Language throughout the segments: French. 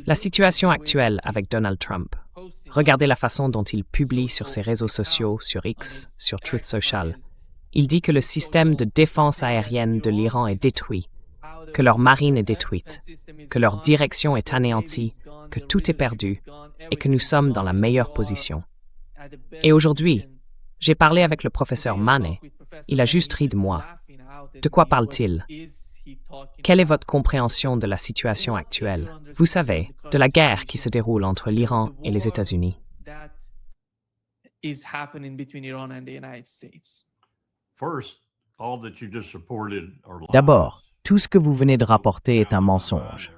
La situation actuelle avec Donald Trump. Regardez la façon dont il publie sur ses réseaux sociaux, sur X, sur Truth Social. Il dit que le système de défense aérienne de l'Iran est détruit, que leur marine est détruite, que leur direction est anéantie, que tout est perdu et que nous sommes dans la meilleure position. Et aujourd'hui, j'ai parlé avec le professeur Manet. Il a juste ri de moi. De quoi parle-t-il? Quelle est votre compréhension de la situation actuelle? Vous savez, de la guerre qui se déroule entre l'Iran et les États-Unis. D'abord, tout ce que vous venez de rapporter est un mensonge.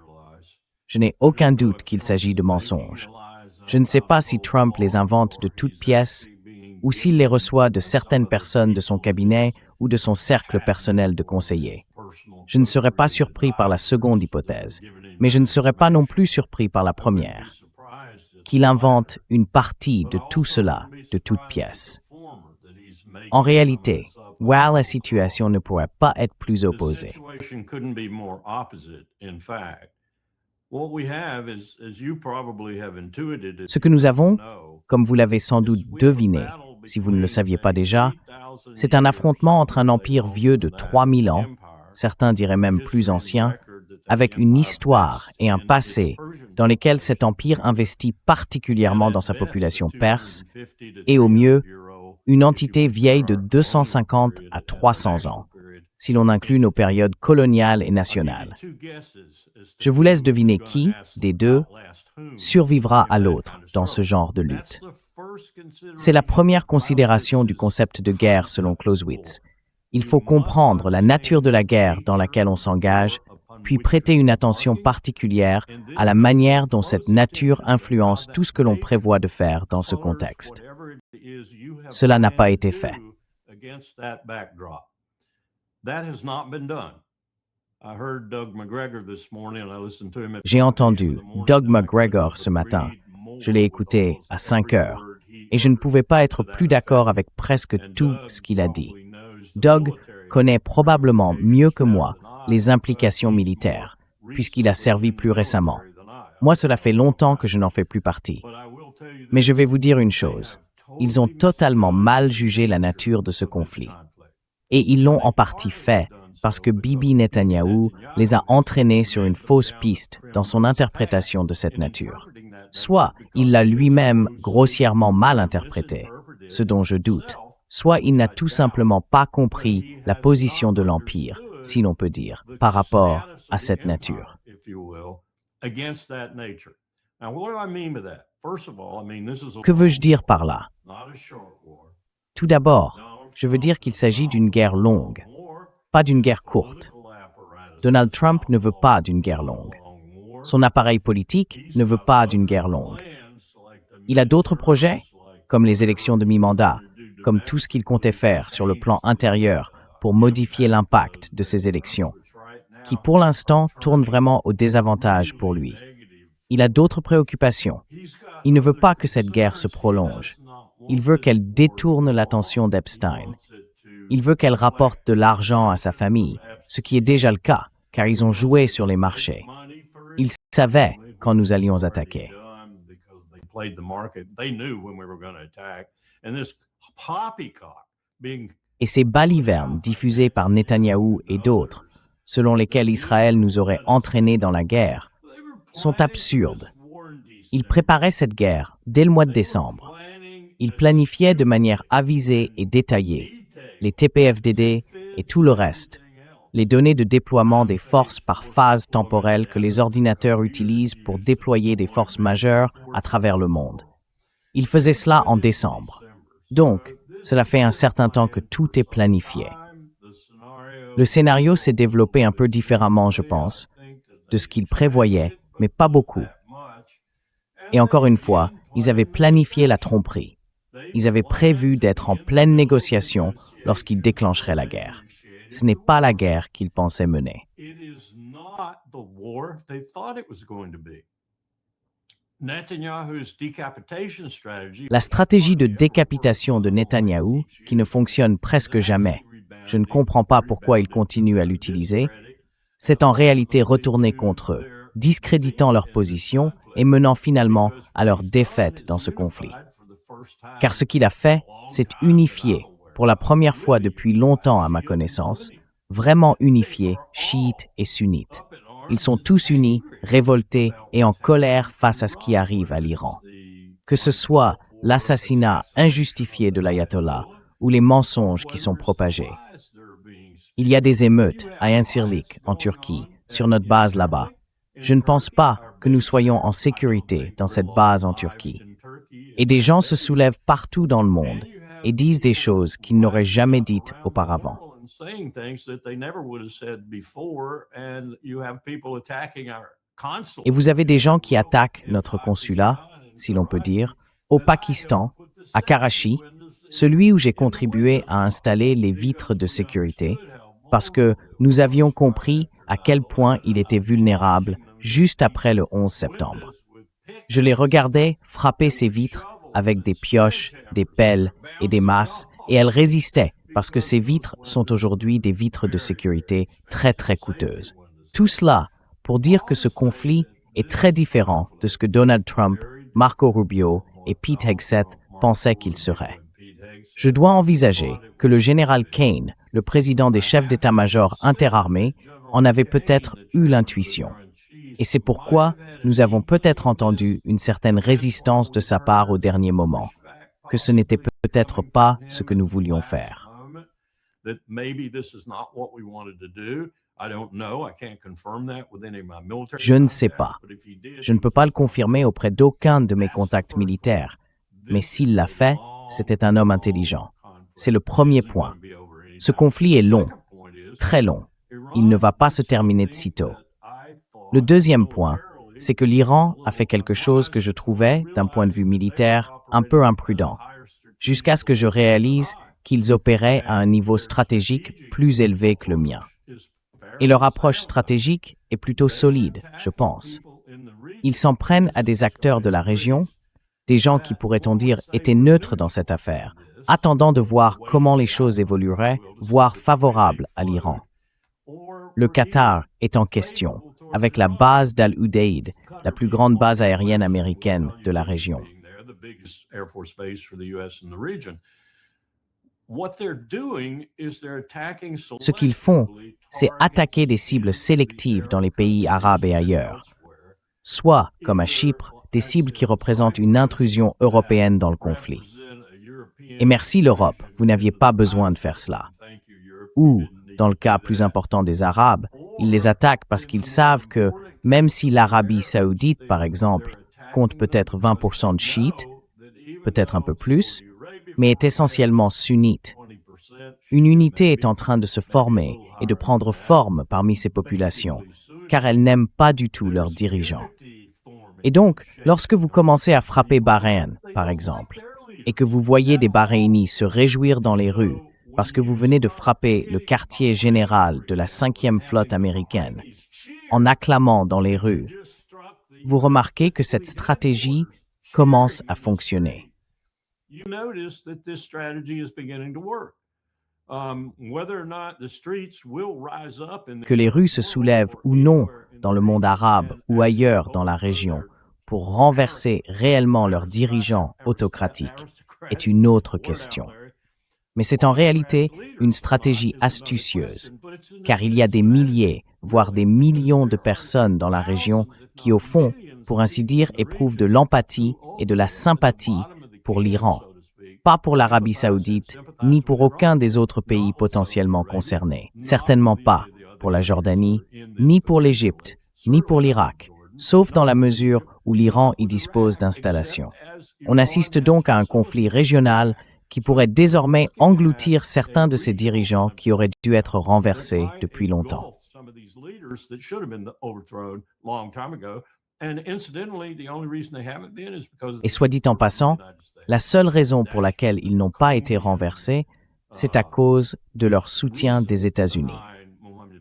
Je n'ai aucun doute qu'il s'agit de mensonges. Je ne sais pas si Trump les invente de toutes pièces ou s'il les reçoit de certaines personnes de son cabinet ou de son cercle personnel de conseillers. Je ne serais pas surpris par la seconde hypothèse, mais je ne serais pas non plus surpris par la première, qu'il invente une partie de tout cela de toutes pièces. En réalité, la situation ne pourrait pas être plus opposée. Ce que nous avons, comme vous l'avez sans doute deviné, si vous ne le saviez pas déjà, c'est un affrontement entre un empire vieux de 3000 ans, certains diraient même plus ancien, avec une histoire et un passé dans lesquels cet empire investit particulièrement dans sa population perse, et au mieux, une entité vieille de 250 à 300 ans, si l'on inclut nos périodes coloniales et nationales. Je vous laisse deviner qui, des deux, survivra à l'autre dans ce genre de lutte. C'est la première considération du concept de guerre selon Clausewitz. Il faut comprendre la nature de la guerre dans laquelle on s'engage, puis prêter une attention particulière à la manière dont cette nature influence tout ce que l'on prévoit de faire dans ce contexte. Cela n'a pas été fait. J'ai entendu Doug McGregor ce matin. Je l'ai écouté à 5 heures et je ne pouvais pas être plus d'accord avec presque tout ce qu'il a dit. Doug connaît probablement mieux que moi les implications militaires, puisqu'il a servi plus récemment. Moi, cela fait longtemps que je n'en fais plus partie. Mais je vais vous dire une chose. Ils ont totalement mal jugé la nature de ce conflit. Et ils l'ont en partie fait parce que Bibi Netanyahou les a entraînés sur une fausse piste dans son interprétation de cette nature. Soit il l'a lui-même grossièrement mal interprété, ce dont je doute, soit il n'a tout simplement pas compris la position de l'Empire, si l'on peut dire, par rapport à cette nature. Que veux-je dire par là? Tout d'abord, je veux dire qu'il s'agit d'une guerre longue, pas d'une guerre courte. Donald Trump ne veut pas d'une guerre longue. Son appareil politique ne veut pas d'une guerre longue. Il a d'autres projets, comme les élections de mi-mandat, comme tout ce qu'il comptait faire sur le plan intérieur pour modifier l'impact de ces élections, qui pour l'instant tournent vraiment au désavantage pour lui. Il a d'autres préoccupations. Il ne veut pas que cette guerre se prolonge. Il veut qu'elle détourne l'attention d'Epstein. Il veut qu'elle rapporte de l'argent à sa famille, ce qui est déjà le cas, car ils ont joué sur les marchés. Ils savaient quand nous allions attaquer. Et ces balivernes diffusées par Netanyahou et d'autres, selon lesquelles Israël nous aurait entraînés dans la guerre, sont absurdes. Ils préparaient cette guerre dès le mois de décembre. Ils planifiaient de manière avisée et détaillée les TPFDD et tout le reste, les données de déploiement des forces par phase temporelle que les ordinateurs utilisent pour déployer des forces majeures à travers le monde. Ils faisaient cela en décembre. Donc, cela fait un certain temps que tout est planifié. Le scénario s'est développé un peu différemment, je pense, de ce qu'ils prévoyaient, mais pas beaucoup. Et encore une fois, ils avaient planifié la tromperie. Ils avaient prévu d'être en pleine négociation lorsqu'ils déclencheraient la guerre. Ce n'est pas la guerre qu'ils pensaient mener. La stratégie de décapitation de Netanyahou, qui ne fonctionne presque jamais, je ne comprends pas pourquoi il continue à l'utiliser, C'est en réalité retourné contre eux, discréditant leur position et menant finalement à leur défaite dans ce conflit. Car ce qu'il a fait, c'est unifier, pour la première fois depuis longtemps à ma connaissance, vraiment unifier chiites et sunnites. Ils sont tous unis, révoltés et en colère face à ce qui arrive à l'Iran. Que ce soit l'assassinat injustifié de l'ayatollah ou les mensonges qui sont propagés. Il y a des émeutes à Incirlik, en Turquie, sur notre base là-bas. Je ne pense pas que nous soyons en sécurité dans cette base en Turquie. Et des gens se soulèvent partout dans le monde et disent des choses qu'ils n'auraient jamais dites auparavant. Et vous avez des gens qui attaquent notre consulat, si l'on peut dire, au Pakistan, à Karachi, celui où j'ai contribué à installer les vitres de sécurité, parce que nous avions compris à quel point il était vulnérable juste après le 11 septembre. Je les regardais frapper ces vitres avec des pioches, des pelles et des masses, et elles résistaient parce que ces vitres sont aujourd'hui des vitres de sécurité très très coûteuses. Tout cela pour dire que ce conflit est très différent de ce que Donald Trump, Marco Rubio et Pete Hegseth pensaient qu'il serait. Je dois envisager que le général Kane, le président des chefs d'état-major interarmés, en avait peut-être eu l'intuition. Et c'est pourquoi nous avons peut-être entendu une certaine résistance de sa part au dernier moment, que ce n'était peut-être pas ce que nous voulions faire. Je ne sais pas. Je ne peux pas le confirmer auprès d'aucun de mes contacts militaires, mais s'il l'a fait, c'était un homme intelligent. C'est le premier point. Ce conflit est long, très long. Il ne va pas se terminer de sitôt. Le deuxième point, c'est que l'Iran a fait quelque chose que je trouvais, d'un point de vue militaire, un peu imprudent, jusqu'à ce que je réalise qu'ils opéraient à un niveau stratégique plus élevé que le mien. Et leur approche stratégique est plutôt solide, je pense. Ils s'en prennent à des acteurs de la région, des gens qui, pourrait-on dire, étaient neutres dans cette affaire, attendant de voir comment les choses évolueraient, voire favorables à l'Iran. Le Qatar est en question, avec la base d'Al-Udeid, la plus grande base aérienne américaine de la région. Ce qu'ils font, c'est attaquer des cibles sélectives dans les pays arabes et ailleurs, soit, comme à Chypre, des cibles qui représentent une intrusion européenne dans le conflit. Et merci l'Europe, vous n'aviez pas besoin de faire cela. Ou, dans le cas plus important des Arabes, ils les attaquent parce qu'ils savent que, même si l'Arabie saoudite, par exemple, compte peut-être 20% de chiites, peut-être un peu plus, mais est essentiellement sunnite, une unité est en train de se former et de prendre forme parmi ces populations, car elles n'aiment pas du tout leurs dirigeants. Et donc, lorsque vous commencez à frapper Bahreïn, par exemple, et que vous voyez des Bahreïnis se réjouir dans les rues parce que vous venez de frapper le quartier général de la 5e flotte américaine, en acclamant dans les rues, vous remarquez que cette stratégie commence à fonctionner. Que les rues se soulèvent ou non dans le monde arabe ou ailleurs dans la région pour renverser réellement leurs dirigeants autocratiques est une autre question. Mais c'est en réalité une stratégie astucieuse, car il y a des milliers, voire des millions de personnes dans la région qui, au fond, pour ainsi dire, éprouvent de l'empathie et de la sympathie pour l'Iran, pas pour l'Arabie saoudite, ni pour aucun des autres pays potentiellement concernés. Certainement pas pour la Jordanie, ni pour l'Égypte, ni pour l'Irak, sauf dans la mesure où l'Iran y dispose d'installations. On assiste donc à un conflit régional qui pourrait désormais engloutir certains de ces dirigeants qui auraient dû être renversés depuis longtemps. Et soit dit en passant, la seule raison pour laquelle ils n'ont pas été renversés, c'est à cause de leur soutien des États-Unis.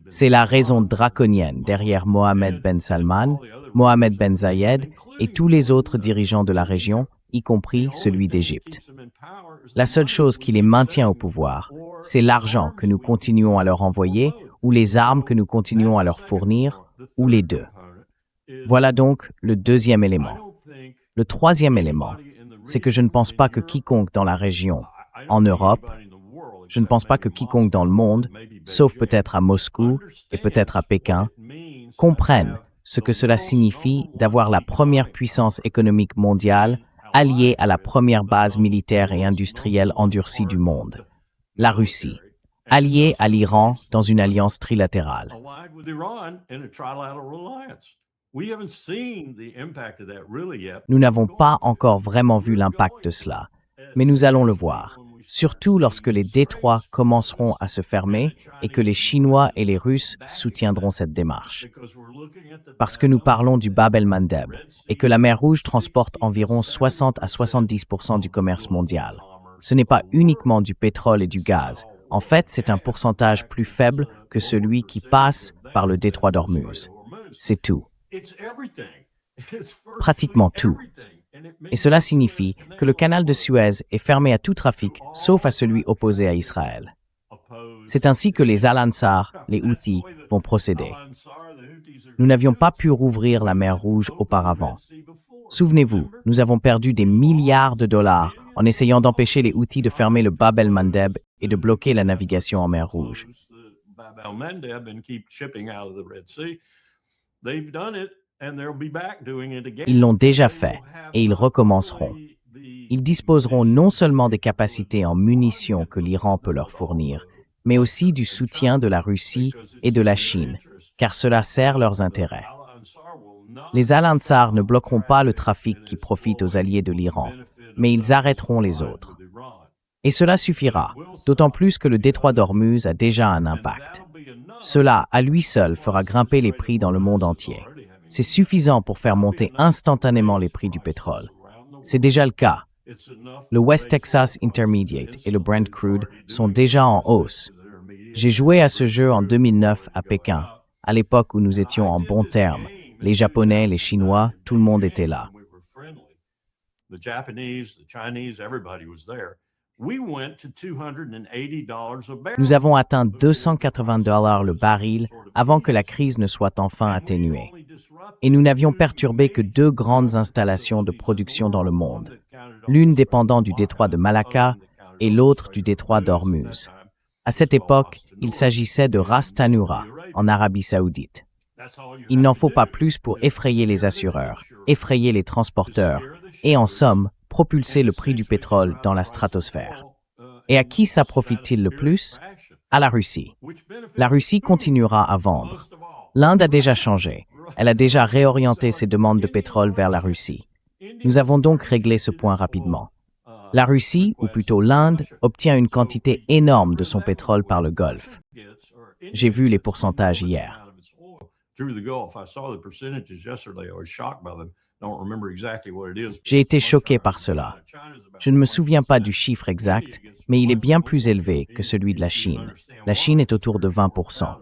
C'est la raison draconienne derrière Mohammed Ben Salman, Mohammed Ben Zayed et tous les autres dirigeants de la région, y compris celui d'Égypte. La seule chose qui les maintient au pouvoir, c'est l'argent que nous continuons à leur envoyer ou les armes que nous continuons à leur fournir, ou les deux. Voilà donc le deuxième élément. Le troisième élément, c'est que je ne pense pas que quiconque dans la région, en Europe, je ne pense pas que quiconque dans le monde, sauf peut-être à Moscou et peut-être à Pékin, comprenne ce que cela signifie d'avoir la première puissance économique mondiale alliée à la première base militaire et industrielle endurcie du monde, la Russie, alliée à l'Iran dans une alliance trilatérale. Nous n'avons pas encore vraiment vu l'impact de cela, mais nous allons le voir, surtout lorsque les détroits commenceront à se fermer et que les Chinois et les Russes soutiendront cette démarche. Parce que nous parlons du Bab el-Mandeb et que la mer Rouge transporte environ 60 à 70% du commerce mondial. Ce n'est pas uniquement du pétrole et du gaz. En fait, c'est un pourcentage plus faible que celui qui passe par le détroit d'Ormuz. C'est tout. Pratiquement tout. Et cela signifie que le canal de Suez est fermé à tout trafic, sauf à celui opposé à Israël. C'est ainsi que les Al-Ansar, les Houthis, vont procéder. Nous n'avions pas pu rouvrir la mer Rouge auparavant. Souvenez-vous, nous avons perdu des milliards de dollars en essayant d'empêcher les Houthis de fermer le Bab el-Mandeb et de bloquer la navigation en mer Rouge. Ils l'ont déjà fait et ils recommenceront. Ils disposeront non seulement des capacités en munitions que l'Iran peut leur fournir, mais aussi du soutien de la Russie et de la Chine, car cela sert leurs intérêts. Les Al-Ansar ne bloqueront pas le trafic qui profite aux alliés de l'Iran, mais ils arrêteront les autres. Et cela suffira, d'autant plus que le détroit d'Ormuz a déjà un impact. Cela, à lui seul, fera grimper les prix dans le monde entier. C'est suffisant pour faire monter instantanément les prix du pétrole. C'est déjà le cas. Le West Texas Intermediate et le Brent Crude sont déjà en hausse. J'ai joué à ce jeu en 2009 à Pékin, à l'époque où nous étions en bons termes. Les Japonais, les Chinois, tout le monde était là. Nous avons atteint $280 le baril avant que la crise ne soit enfin atténuée. Et nous n'avions perturbé que 2 grandes installations de production dans le monde, l'une dépendant du détroit de Malacca et l'autre du détroit d'Ormuz. À cette époque, il s'agissait de Ras Tanura, en Arabie saoudite. Il n'en faut pas plus pour effrayer les assureurs, effrayer les transporteurs et, en somme, propulser le prix du pétrole dans la stratosphère. Et à qui ça profite-t-il le plus? À la Russie. La Russie continuera à vendre. L'Inde a déjà changé. Elle a déjà réorienté ses demandes de pétrole vers la Russie. Nous avons donc réglé ce point rapidement. La Russie, ou plutôt l'Inde, obtient une quantité énorme de son pétrole par le Golfe. J'ai vu les pourcentages hier. J'ai été choqué par cela. Je ne me souviens pas du chiffre exact, mais il est bien plus élevé que celui de la Chine. La Chine est autour de 20%.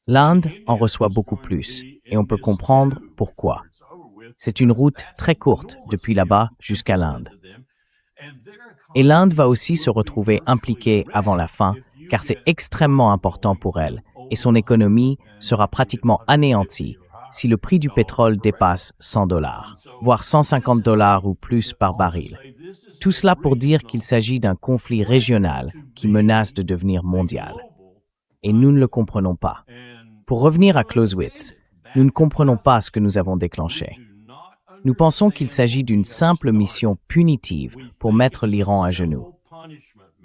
L'Inde en reçoit beaucoup plus, et on peut comprendre pourquoi. C'est une route très courte depuis là-bas jusqu'à l'Inde. Et l'Inde va aussi se retrouver impliquée avant la fin, car c'est extrêmement important pour elle, et son économie sera pratiquement anéantie si le prix du pétrole dépasse $100, voire $150 ou plus par baril. Tout cela pour dire qu'il s'agit d'un conflit régional qui menace de devenir mondial. Et nous ne le comprenons pas. Pour revenir à Clausewitz, nous ne comprenons pas ce que nous avons déclenché. Nous pensons qu'il s'agit d'une simple mission punitive pour mettre l'Iran à genoux.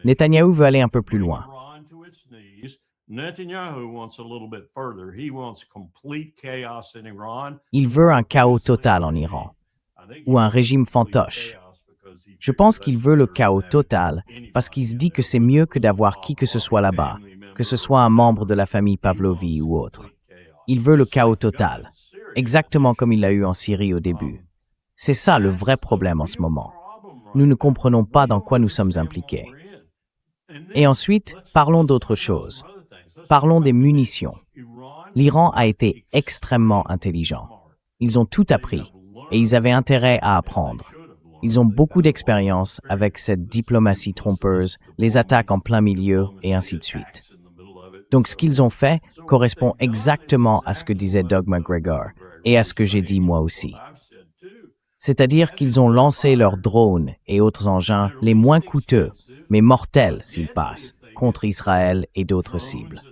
Netanyahou veut aller un peu plus loin. Il veut un chaos total en Iran, ou un régime fantoche. Je pense qu'il veut le chaos total parce qu'il se dit que c'est mieux que d'avoir qui que ce soit là-bas, que ce soit un membre de la famille Pavlovi ou autre. Il veut le chaos total, exactement comme il l'a eu en Syrie au début. C'est ça le vrai problème en ce moment. Nous ne comprenons pas dans quoi nous sommes impliqués. Et ensuite, parlons d'autre chose. Parlons des munitions. L'Iran a été extrêmement intelligent. Ils ont tout appris et ils avaient intérêt à apprendre. Ils ont beaucoup d'expérience avec cette diplomatie trompeuse, les attaques en plein milieu et ainsi de suite. Donc ce qu'ils ont fait correspond exactement à ce que disait Doug McGregor et à ce que j'ai dit moi aussi. C'est-à-dire qu'ils ont lancé leurs drones et autres engins les moins coûteux, mais mortels s'ils passent, contre Israël et d'autres cibles.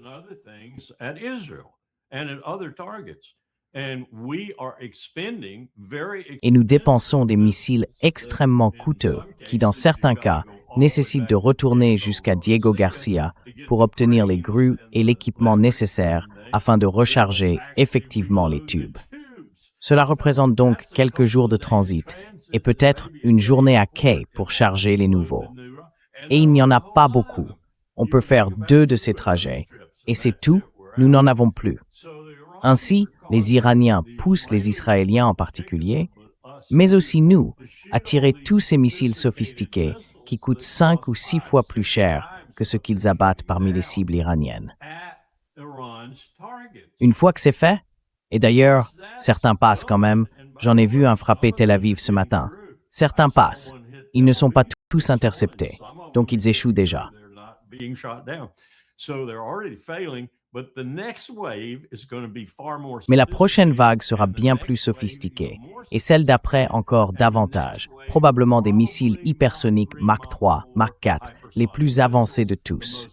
Et nous dépensons des missiles extrêmement coûteux qui, dans certains cas, nécessitent de retourner jusqu'à Diego Garcia pour obtenir les grues et l'équipement nécessaire afin de recharger effectivement les tubes. Cela représente donc quelques jours de transit et peut-être une journée à quai pour charger les nouveaux. Et il n'y en a pas beaucoup. On peut faire 2 de ces trajets. Et c'est tout, nous n'en avons plus. Ainsi, les Iraniens poussent les Israéliens en particulier, mais aussi nous, à tirer tous ces missiles sophistiqués qui coûtent 5 ou 6 fois plus cher que ce qu'ils abattent parmi les cibles iraniennes. Une fois que c'est fait, et d'ailleurs, certains passent quand même, j'en ai vu un frapper Tel Aviv ce matin. Certains passent, ils ne sont pas tous interceptés, donc ils échouent déjà. Mais la prochaine vague sera bien plus sophistiquée, et celle d'après encore davantage, probablement des missiles hypersoniques Mach 3, Mach 4, les plus avancés de tous.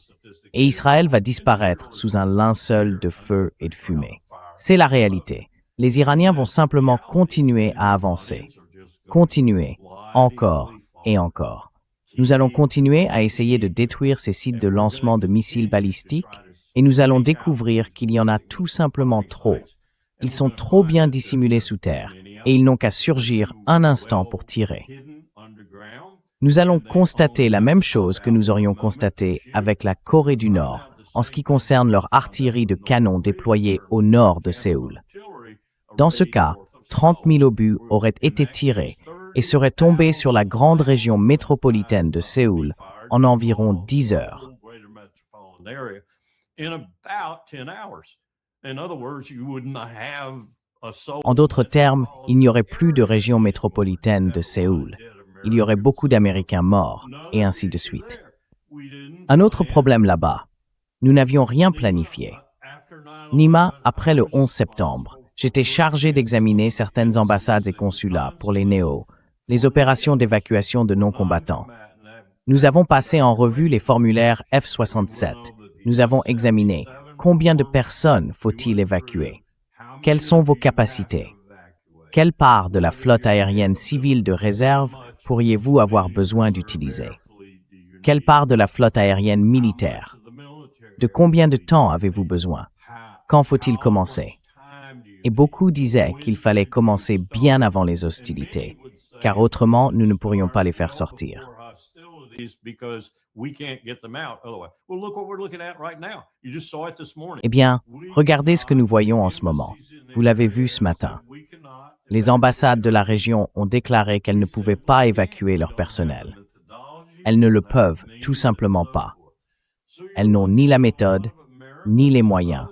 Et Israël va disparaître sous un linceul de feu et de fumée. C'est la réalité. Les Iraniens vont simplement continuer à avancer. Continuer, encore et encore. Nous allons continuer à essayer de détruire ces sites de lancement de missiles balistiques et nous allons découvrir qu'il y en a tout simplement trop. Ils sont trop bien dissimulés sous terre et ils n'ont qu'à surgir un instant pour tirer. Nous allons constater la même chose que nous aurions constaté avec la Corée du Nord en ce qui concerne leur artillerie de canons déployée au nord de Séoul. Dans ce cas, 30 000 obus auraient été tirés et seraient tombés sur la grande région métropolitaine de Séoul en environ 10 heures. En d'autres termes, il n'y aurait plus de région métropolitaine de Séoul. Il y aurait beaucoup d'Américains morts, et ainsi de suite. Un autre problème là-bas, nous n'avions rien planifié. Nima, après le 11 septembre, j'étais chargé d'examiner certaines ambassades et consulats pour les néos, les opérations d'évacuation de non-combattants. Nous avons passé en revue les formulaires F-67. Nous avons examiné combien de personnes faut-il évacuer? Quelles sont vos capacités? Quelle part de la flotte aérienne civile de réserve pourriez-vous avoir besoin d'utiliser? Quelle part de la flotte aérienne militaire? De combien de temps avez-vous besoin? Quand faut-il commencer? Et beaucoup disaient qu'il fallait commencer bien avant les hostilités, car autrement nous ne pourrions pas les faire sortir. Eh bien, regardez ce que nous voyons en ce moment. Vous l'avez vu ce matin. Les ambassades de la région ont déclaré qu'elles ne pouvaient pas évacuer leur personnel. Elles ne le peuvent tout simplement pas. Elles n'ont ni la méthode, ni les moyens,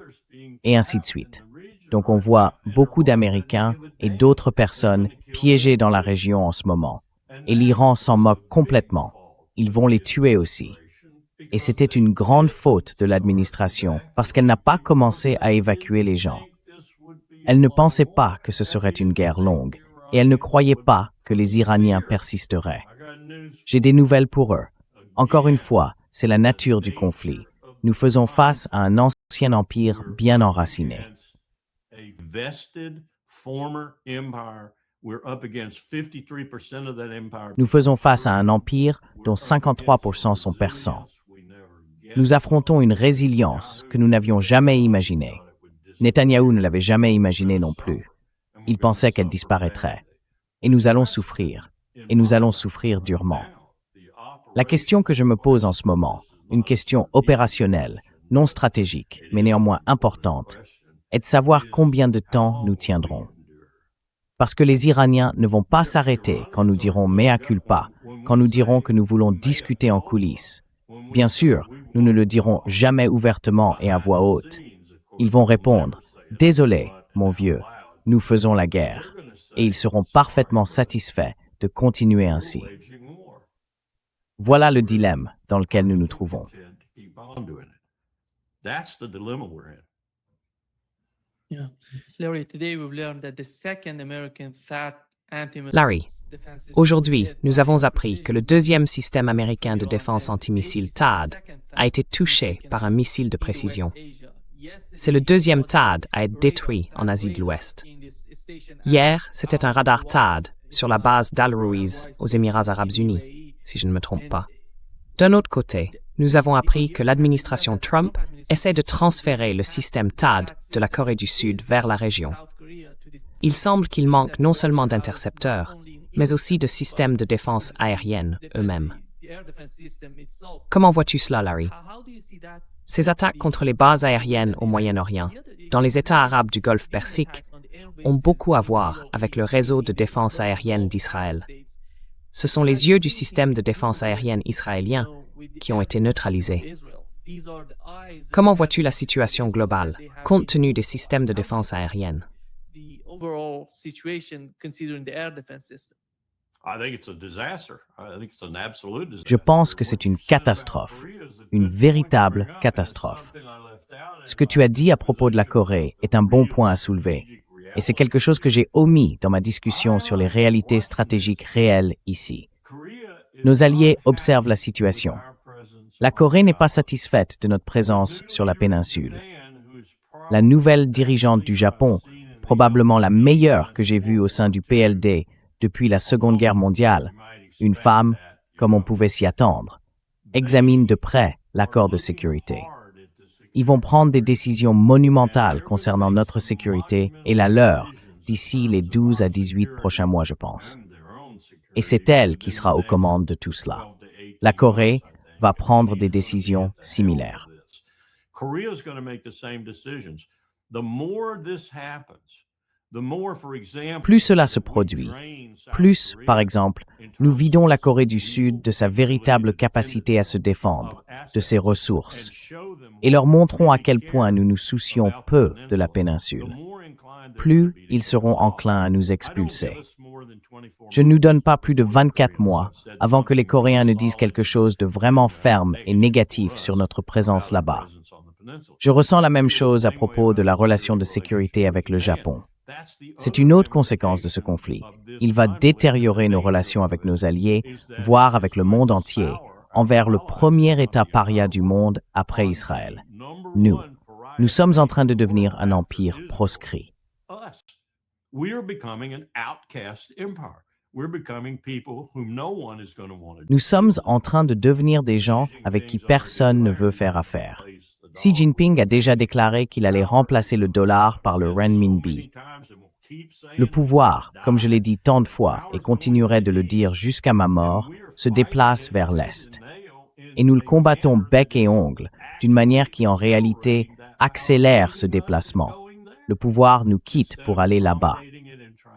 et ainsi de suite. Donc on voit beaucoup d'Américains et d'autres personnes piégées dans la région en ce moment. Et l'Iran s'en moque complètement. Ils vont les tuer aussi. Et c'était une grande faute de l'administration parce qu'elle n'a pas commencé à évacuer les gens. Elle ne pensait pas que ce serait une guerre longue et elle ne croyait pas que les Iraniens persisteraient. J'ai des nouvelles pour eux. Encore une fois, c'est la nature du conflit. Nous faisons face à un ancien empire bien enraciné. Nous faisons face à un empire dont 53% sont persans. Nous affrontons une résilience que nous n'avions jamais imaginée. Netanyahou ne l'avait jamais imaginée non plus. Il pensait qu'elle disparaîtrait. Et nous allons souffrir. Et nous allons souffrir durement. La question que je me pose en ce moment, une question opérationnelle, non stratégique, mais néanmoins importante, est de savoir combien de temps nous tiendrons. Parce que les Iraniens ne vont pas s'arrêter quand nous dirons mea culpa, quand nous dirons que nous voulons discuter en coulisses. Bien sûr, nous ne le dirons jamais ouvertement et à voix haute. Ils vont répondre « Désolé, mon vieux, nous faisons la guerre » et ils seront parfaitement satisfaits de continuer ainsi. Voilà le dilemme dans lequel nous nous trouvons. That's the dilemma we're in. Yeah. Larry, today we've learned that the second American THAAD anti-missile Larry, defense system aujourd'hui, was hit nous by avons a appris que le precision deuxième système américain de défense antimissile THAAD a été touché par un missile de précision. C'est le deuxième THAAD à être détruit en Asie de l'Ouest. Hier, c'était un radar THAAD sur la base d'Al Ruiz aux Émirats arabes unis, si je ne me trompe pas. D'un autre côté, nous avons appris que l'administration Trump essaie de transférer le système THAAD de la Corée du Sud vers la région. Il semble qu'il manque non seulement d'intercepteurs, mais aussi de systèmes de défense aérienne eux-mêmes. Comment vois-tu cela, Larry? Ces attaques contre les bases aériennes au Moyen-Orient, dans les États arabes du Golfe Persique, ont beaucoup à voir avec le réseau de défense aérienne d'Israël. Ce sont les yeux du système de défense aérienne israélien qui ont été neutralisés. Comment vois-tu la situation globale, compte tenu des systèmes de défense aérienne? Je pense que c'est une catastrophe, une véritable catastrophe. Ce que tu as dit à propos de la Corée est un bon point à soulever, et c'est quelque chose que j'ai omis dans ma discussion sur les réalités stratégiques réelles ici. Nos alliés observent la situation. La Corée n'est pas satisfaite de notre présence sur la péninsule. La nouvelle dirigeante du Japon, probablement la meilleure que j'ai vue au sein du PLD depuis la Seconde Guerre mondiale, une femme, comme on pouvait s'y attendre, examine de près l'accord de sécurité. Ils vont prendre des décisions monumentales concernant notre sécurité et la leur d'ici les 12 à 18 prochains mois, je pense. Et c'est elle qui sera aux commandes de tout cela. La Corée va prendre des décisions similaires. Plus cela se produit, plus, par exemple, nous vidons la Corée du Sud de sa véritable capacité à se défendre, de ses ressources, et leur montrons à quel point nous nous soucions peu de la péninsule, plus ils seront enclins à nous expulser. Je ne nous donne pas plus de 24 mois avant que les Coréens ne disent quelque chose de vraiment ferme et négatif sur notre présence là-bas. Je ressens la même chose à propos de la relation de sécurité avec le Japon. C'est une autre conséquence de ce conflit. Il va détériorer nos relations avec nos alliés, voire avec le monde entier, envers le premier État paria du monde après Israël. Nous sommes en train de devenir un empire proscrit. Nous sommes en train de devenir des gens avec qui personne ne veut faire affaire. Xi Jinping a déjà déclaré qu'il allait remplacer le dollar par le renminbi. Le pouvoir, comme je l'ai dit tant de fois et continuerai de le dire jusqu'à ma mort, se déplace vers l'Est. Et nous le combattons bec et ongle, d'une manière qui en réalité accélère ce déplacement. Le pouvoir nous quitte pour aller là-bas.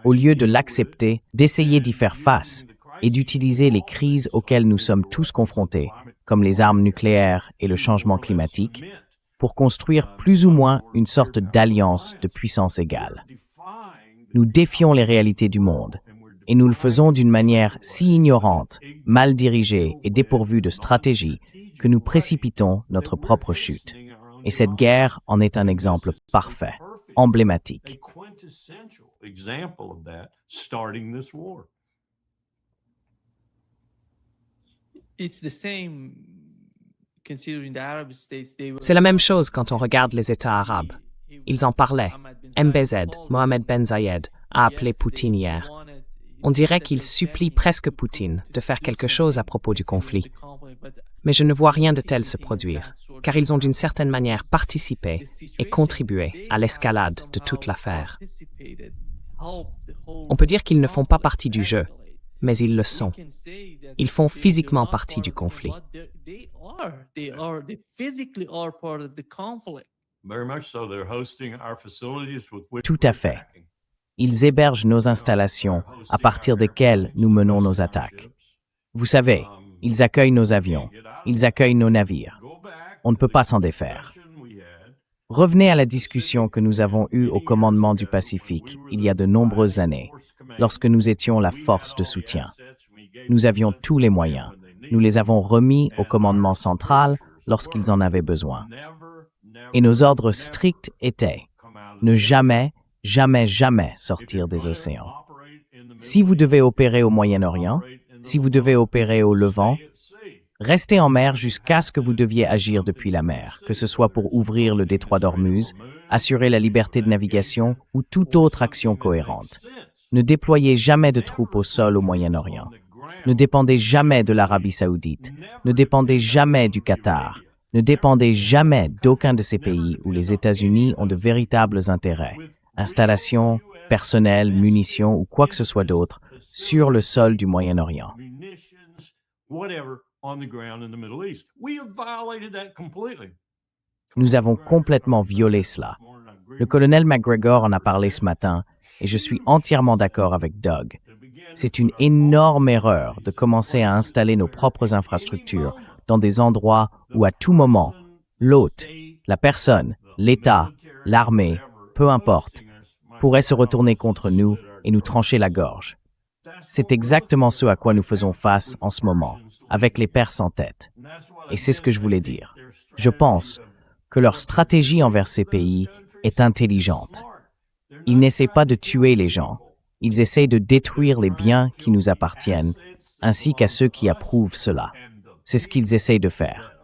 Au lieu de l'accepter, d'essayer d'y faire face et d'utiliser les crises auxquelles nous sommes tous confrontés, comme les armes nucléaires et le changement climatique, pour construire plus ou moins une sorte d'alliance de puissance égale. Nous défions les réalités du monde, et nous le faisons d'une manière si ignorante, mal dirigée et dépourvue de stratégie que nous précipitons notre propre chute. Et cette guerre en est un exemple parfait, emblématique. C'est la même chose quand on regarde les États arabes. Ils en parlaient. MBZ, Mohamed Ben Zayed, a appelé Poutine hier. On dirait qu'il supplie presque Poutine de faire quelque chose à propos du conflit. Mais je ne vois rien de tel se produire, car ils ont d'une certaine manière participé et contribué à l'escalade de toute l'affaire. On peut dire qu'ils ne font pas partie du jeu, mais ils le sont. Ils font physiquement partie du conflit. Tout à fait. Ils hébergent nos installations à partir desquelles nous menons nos attaques. Vous savez, ils accueillent nos avions, ils accueillent nos navires. On ne peut pas s'en défaire. Revenez à la discussion que nous avons eue au commandement du Pacifique il y a de nombreuses années, lorsque nous étions la force de soutien. Nous avions tous les moyens. Nous les avons remis au commandement central lorsqu'ils en avaient besoin. Et nos ordres stricts étaient ne jamais, jamais, jamais sortir des océans. Si vous devez opérer au Moyen-Orient, si vous devez opérer au Levant, restez en mer jusqu'à ce que vous deviez agir depuis la mer, que ce soit pour ouvrir le détroit d'Ormuz, assurer la liberté de navigation ou toute autre action cohérente. Ne déployez jamais de troupes au sol au Moyen-Orient. Ne dépendez jamais de l'Arabie saoudite. Ne dépendez jamais du Qatar. Ne dépendez jamais d'aucun de ces pays où les États-Unis ont de véritables intérêts, installations, personnel, munitions ou quoi que ce soit d'autre, sur le sol du Moyen-Orient. Nous avons complètement violé cela. Le colonel McGregor en a parlé ce matin et je suis entièrement d'accord avec Doug. C'est une énorme erreur de commencer à installer nos propres infrastructures dans des endroits où à tout moment, l'hôte, la personne, l'État, l'armée, peu importe, pourrait se retourner contre nous et nous trancher la gorge. C'est exactement ce à quoi nous faisons face en ce moment, avec les Perses en tête. Et c'est ce que je voulais dire. Je pense que leur stratégie envers ces pays est intelligente. Ils n'essaient pas de tuer les gens, ils essaient de détruire les biens qui nous appartiennent, ainsi qu'à ceux qui approuvent cela. C'est ce qu'ils essayent de faire.